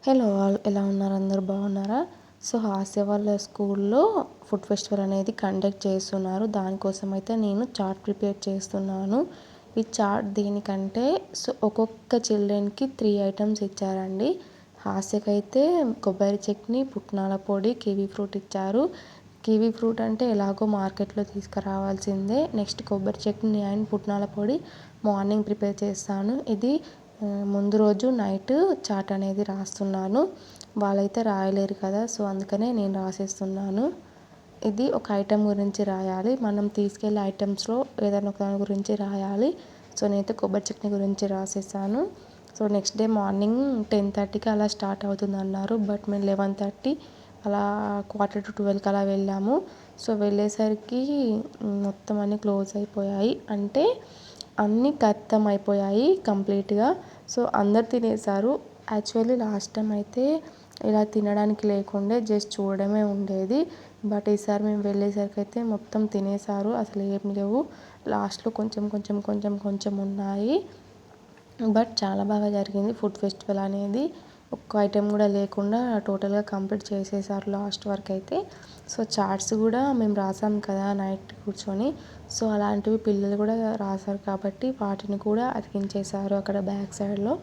Hello all, ఎలా ఉన్నారు? అందరూ బాగున్నారా? సో హాస్య వాళ్ళ స్కూల్లో ఫుడ్ ఫెస్టివల్ అనేది కండక్ట్ చేస్తున్నారు. దానికోసం అయితే నేను చాట్ ప్రిపేర్ చేస్తున్నాను. ఈ చాట్ దేనికంటే సో ఒక్కొక్క చిల్డ్రన్కి 3 ఐటమ్స్ ఇచ్చారండి. హాస్యకైతే కొబ్బరి చట్నీ, పుట్నాల పొడి, కివీ ఫ్రూట్ ఇచ్చారు. కివీ ఫ్రూట్ అంటే ఎలాగో మార్కెట్లో తీసుకురావాల్సిందే. నెక్స్ట్ కొబ్బరి చట్నీ అండ్ పుట్నాల పొడి మార్నింగ్ ప్రిపేర్ చేస్తాను. ఇది ముందు రోజు నైట్ చాట్ అనేది రాస్తున్నాను. వాళ్ళైతే రాయలేరు కదా, సో అందుకనే నేను రాసేస్తున్నాను. ఇది ఒక ఐటెం గురించి రాయాలి. మనం తీసుకెళ్ళే ఐటమ్స్లో ఏదైనా ఒక దాని గురించి రాయాలి. సో నేనైతే కొబ్బరి చట్నీ గురించి రాసేసాను. సో నెక్స్ట్ డే మార్నింగ్ 10:30కి అలా స్టార్ట్ అవుతుంది అన్నారు. బట్ మేము 11:30 అలా 11:45కి అలా వెళ్ళాము. సో వెళ్ళేసరికి మొత్తం అన్నీ క్లోజ్ అయిపోయాయి. అంటే అన్నీ ఖతం అయిపోయాయి కంప్లీట్గా. సో అందరు తినేసారు. యాక్చువల్లీ లాస్ట్ టైం అయితే ఇలా తినడానికి లేకుండే, జస్ట్ చూడడమే ఉండేది. బట్ ఈసారి మేము వెళ్ళేసరికి అయితే మొత్తం తినేసారు. అసలు ఏం లేవు, లాస్ట్లో కొంచెం ఉన్నాయి. బట్ చాలా బాగా జరిగింది ఫుడ్ ఫెస్టివల్ అనేది. ఒక్క ఐటెం కూడా లేకుండా టోటల్గా కంప్లీట్ చేసేసారు లాస్ట్ వరకు అయితే. సో చార్ట్స్ కూడా మేము రాసాం కదా నైట్ కూర్చొని, సో అలాంటివి పిల్లలు కూడా రాశారు కాబట్టి వాటిని కూడా అతికించేశారు అక్కడ బ్యాక్ సైడ్లో.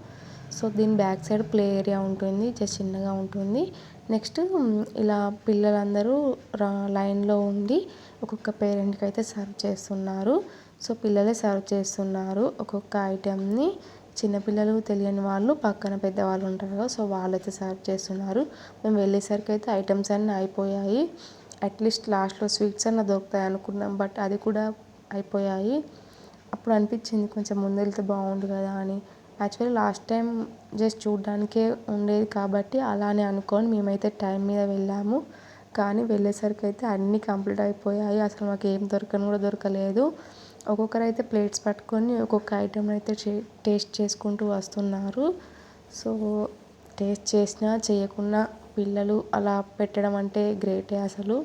సో దీని బ్యాక్ సైడ్ ప్లే ఏరియా ఉంటుంది, జస్ట్ చిన్నగా ఉంటుంది. నెక్స్ట్ ఇలా పిల్లలందరూ లైన్లో ఉండి ఒక్కొక్క పేరెంట్కి అయితే సర్వ్ చేస్తున్నారు. సో పిల్లలే సర్వ్ చేస్తున్నారు ఒక్కొక్క ఐటెంని. చిన్నపిల్లలు తెలియని వాళ్ళు పక్కన పెద్దవాళ్ళు ఉంటారు కదా, సో వాళ్ళైతే సర్వ్ చేస్తున్నారు. మేము వెళ్ళేసరికి అయితే ఐటమ్స్ అన్నీ అయిపోయాయి. అట్లీస్ట్ లాస్ట్లో స్వీట్స్ అన్న దొరుకుతాయి అనుకున్నాం, బట్ అది కూడా అయిపోయాయి. అప్పుడు అనిపించింది కొంచెం ముందు వెళ్తే బాగుండు కదా అని. యాక్చువల్లీ లాస్ట్ టైం జస్ట్ చూడడానికే ఉండేది కాబట్టి అలానే అనుకొని మేమైతే టైం మీద వెళ్ళాము. కానీ వెళ్ళేసరికి అయితే అన్నీ కంప్లీట్ అయిపోయాయి. అసలు మాకు ఏం దొరకని కూడా దొరకలేదు. ఒక్కొక్కరు అయితే ప్లేట్స్ పట్టుకొని ఒక్కొక్క ఐటెం అయితే టేస్ట్ చేసుకుంటూ వస్తున్నారు. సో టేస్ట్ చేసినా చేయకున్నా పిల్లలు అలా పెట్టడం అంటే గ్రేటే అసలు.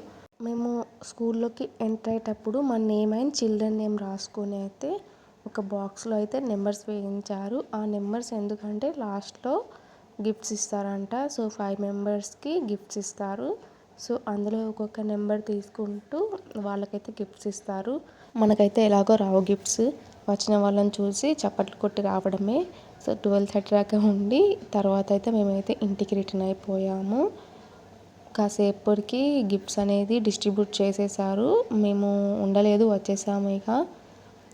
మేము స్కూల్లోకి ఎంటర్ అయ్యేటప్పుడు మా నేమ్ అండ్ చిల్డ్రన్ నేమ్ రాసుకొని అయితే ఒక బాక్స్లో అయితే నెంబర్స్ వేయించారు. ఆ నెంబర్స్ ఎందుకంటే లాస్ట్లో గిఫ్ట్స్ ఇస్తారంట. సో 5 మెంబర్స్కి గిఫ్ట్స్ ఇస్తారు. సో అందులో ఒక్కొక్క నెంబర్ తీసుకుంటూ వాళ్ళకైతే గిఫ్ట్స్ ఇస్తారు. మనకైతే ఎలాగో రావు గిఫ్ట్స్, వచ్చిన వాళ్ళని చూసి చప్పట్లు కొట్టి రావడమే. సో 12:30 దాకా ఉండి తర్వాత అయితే మేమైతే ఇంటికి రిటర్న్ అయిపోయాము. కాసేపటికి గిఫ్ట్స్ అనేది డిస్ట్రిబ్యూట్ చేసేసారు. మేము ఉండలేదు, వచ్చేసాము ఇక.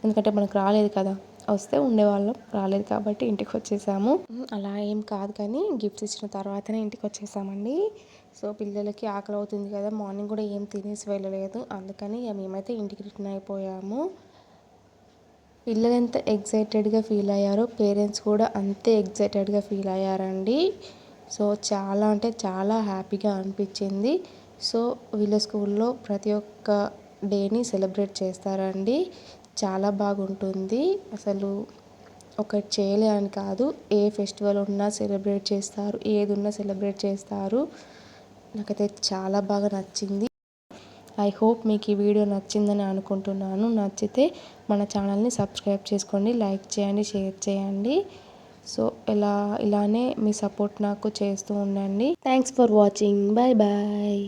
ఎందుకంటే మనకు రాలేదు కదా, వస్తే ఉండేవాళ్ళం, రాలేదు కాబట్టి ఇంటికి వచ్చేసాము. అలా ఏం కాదు కానీ గిఫ్ట్స్ ఇచ్చిన తర్వాతనే ఇంటికి వచ్చేసామండి. సో పిల్లలకి ఆకలి అవుతుంది కదా, మార్నింగ్ కూడా ఏం తినేసి వెళ్ళలేదు, అందుకని మేమైతే ఇంటికి రిటర్న్ అయిపోయాము. పిల్లలు ఎంత ఎగ్జైటెడ్గా ఫీల్ అయ్యారో పేరెంట్స్ కూడా అంతే ఎగ్జైటెడ్గా ఫీల్ అయ్యారండి. సో చాలా అంటే చాలా హ్యాపీగా అనిపించింది. సో వీళ్ళ స్కూల్లో ప్రతి ఒక్క డేని సెలబ్రేట్ చేస్తారండి. చాలా బాగుంటుంది అసలు. ఒకటి చేయలే అని కాదు, ఏ ఫెస్టివల్ ఉన్నా సెలబ్రేట్ చేస్తారు, ఏది ఉన్నా సెలబ్రేట్ చేస్తారు. నాకైతే చాలా బాగా నచ్చింది. ఐ హోప్ మీకు ఈ వీడియో నచ్చిందని అనుకుంటున్నాను. నచ్చితే మన ఛానల్ని సబ్స్క్రైబ్ చేసుకోండి, లైక్ చేయండి, షేర్ చేయండి. సో ఇలానే మీ సపోర్ట్ నాకు చేస్తూ ఉండండి. Thanks for watching. Bye bye.